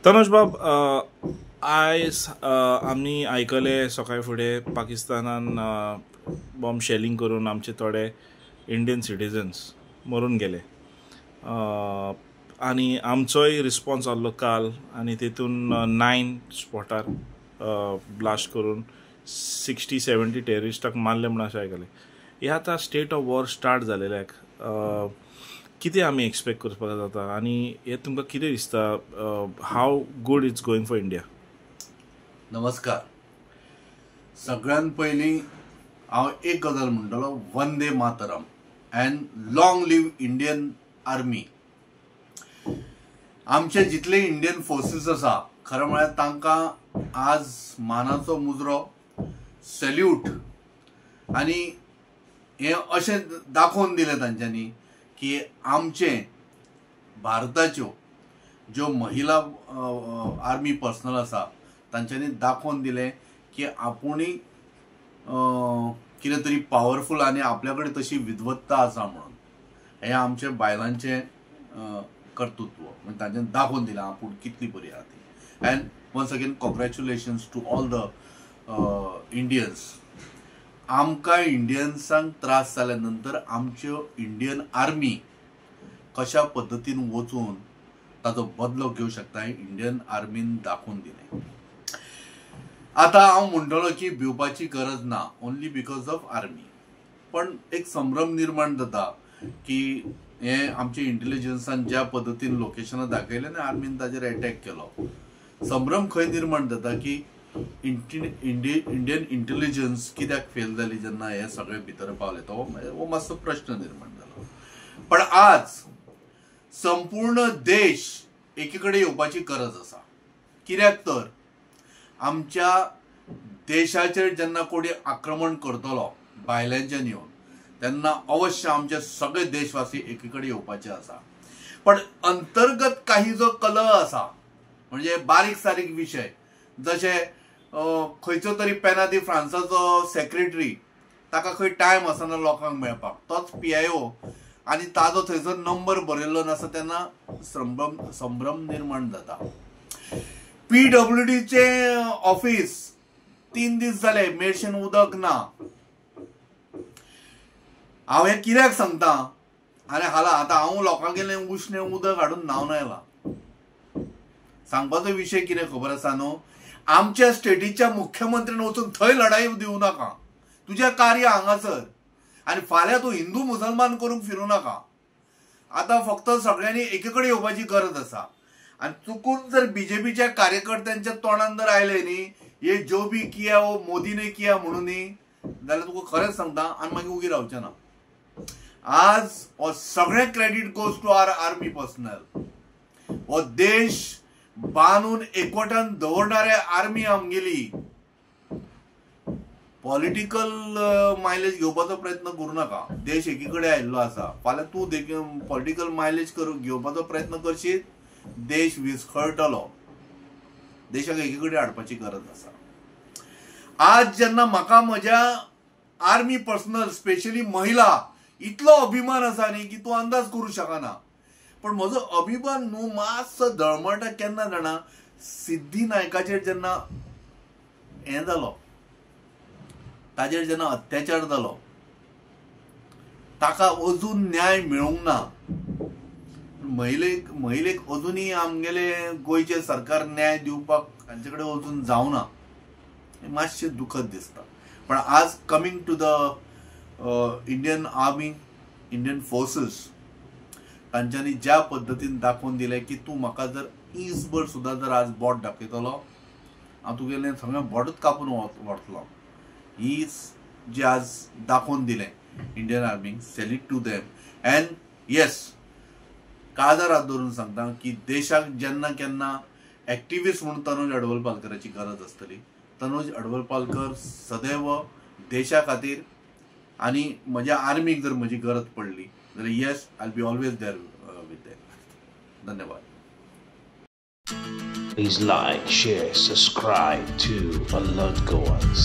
तनुज बाब, आयज आमी आयकले सकाळी फुडें पाकिस्तानान बॉम्ब शेलिंग करून आमचे थोडे इंडियन सिटिजन्स मरून गेले आनी आमचोय रिस्पॉन्स आसलो काल आनी तितून 9 स्पॉटार ब्लास्ट करून 60-70 टेररिस्टाक मारले म्हणून अशें आयकलें. हे आतां स्टेट ऑफ वॉर स्टार्ट जालेल्याक कितें आमी एक्सपेक्ट करपाक जाता आनी हे तुमकां कितें दिसता how good it's going for India? नमस्कार. सगळ्यात पयलीं हांव एक गजाल म्हणटलो, वंदे मातरम and long live Indian army. आमचे जितले इंडियन फोर्सीस आसा खरें म्हळ्यार तांकां आज मानाचो मुजरो, सॅल्यूट. आनी हे अशें दाखोवन दिलें तांच्यांनी की आमचे भारताच्यो ज्यो महिला आर्मी पर्सनल आसा तांच्यांनी दाखोवन दिलें की आपुणूय कितें तरी पॉवरफूल आनी आपल्या कडेन तशी विद्वत्ता आसा म्हणून. हें आमचे बायलांचें कर्तृत्व म्हणजे तांच्यांनी दाखोवन दिलें आपूण कितली बरी आहा ती. And once again congratulations to all the Indians. आमकां इंडियन्सांक त्रास जाल्या नंतर आमच्यो इंडियन आर्मी कशा पद्दतीन वचून ताचो बदलो घेवंक शकता इंडियन आर्मीन दाखोवन दिलें. आतां हांव म्हणटलो की भिवपाची गरज ना, ओन्ली बिकॉज ऑफ आर्मी. पण एक संभ्रम निर्माण जाता की हे आमचे इंटेलिजन्सान ज्या पद्दतीन लोकेशनां दाखयले आनी आर्मीन ताजेर अटॅक केलो. संभ्रम खंय निर्माण जाता की इंडियन इंटेलिजन्स कित्याक फेल जाली जेन्ना हे सगळे भितर पावले, तो मातसो प्रश्न निर्माण जालो. पण आज संपूर्ण देश एकी कडेन येवपाची गरज आसा. कित्याक तर आमच्या देशाचेर जेन्ना कोणी आक्रमण करतलो भायल्यांच्यान येवन, तेन्ना अवश्य आमचे सगळे देशवासी एकी कडेन येवपाचे आसा. पण अंतर्गत काही जो कलह आसा म्हणजे बारीक सारीक विशय, जशे खंयचो तरी पेनादी फ्रांसाचो सेक्रेटरी, ताका खंय टायम आसना लोकांक मेळपाक, तोच PIO आनी ताजो थंयसर नंबर बरयल्लो नासता, तेन्ना संभ्रम निर्माण जाता. PWDचे ऑफिस 3 दीस जाले मेळशेन उदक ना. हांव हें कित्याक सांगता आनी आतां हांव लोकां गेलें उश्णें उदक हाडून न्हांवन आयलां. सांगपाचो विशय कितें खबर आसा न्हू, आमच्या स्टेटीच्या मुख्यमंत्र्यान वचून थंय लढाई दिवं नाका. तुजें कार्य हांगासर आनी फाल्यां तूं हिंदू मुसलमान करूंक फिरूं नाका. आतां फक्त सगळ्यांनी एके कडेन येवपाची गरज आसा. आनी चुकून जर BJPच्या कार्यकर्त्यांच्या तोंडान जर आयले न्ही हे जो भी किया वो मोदी ने किया म्हणून न्ही, जाल्यार तुका खरेंच सांगता आनी मागीर उगी रावचें ना. आज हो सगळें credit goes to our army personnel. हो देश बांदून एकवटान दवरणारे आर्मी आमगेली. पॉलिटिकल मायलेज घेवपाचो प्रयत्न करूं नाका. देश एकी कडेन आयिल्लो आसा. फाल्यां तूं पॉलिटिकल मायलेज घेवपाचो प्रयत्न करशीत, देश विस्कळटलो. देशाक एकी कडेन हाडपाची गरज आसा. आज जेन्ना म्हाका म्हज्या आर्मी पर्सनल स्पेशली महिला इतलो अभिमान आसा न्ही की तूं अंदाज करूं शकना. पण म्हजो अभिमान न्हू मातसो धळमळटा केन्ना जाणा, सिद्धी नायकाचेर जेन्ना हें जालो, ताचेर जेन्ना अत्याचार जालो, ताका अजून न्याय मेळूंक ना. महिलेक अजुनूय आमगेले गोंयचे सरकार न्याय दिवपाक तांचे कडेन अजून जावना. मातशें दुखद दिसता. पण आज coming to the Indian army, Indian forces, तांच्यांनी ज्या पद्दतीन दाखोवन दिलें की तूं म्हाका जर इसभर सुद्दां जर आज बोट दाखयतलो, हांव तुगेलें सगळें बोटूच कापून व्हरतलो. ही जे आज दाखोवन दिलें इंडियन आर्मीक, salute to them. And yes, काळजार हात धरून सांगता की देशाक जेन्ना केन्ना एक्टिविस्ट म्हणून तनुज अडवलपालकराची गरज आसतली. तनुज अडवलपालकर सदैव देशा खातीर आनी म्हज्या आर्मीक जर म्हजी गरज पडली जाल्यार yes, I will be always there with them. धन्यवाद. Please like, share, subscribe to Alert Goans.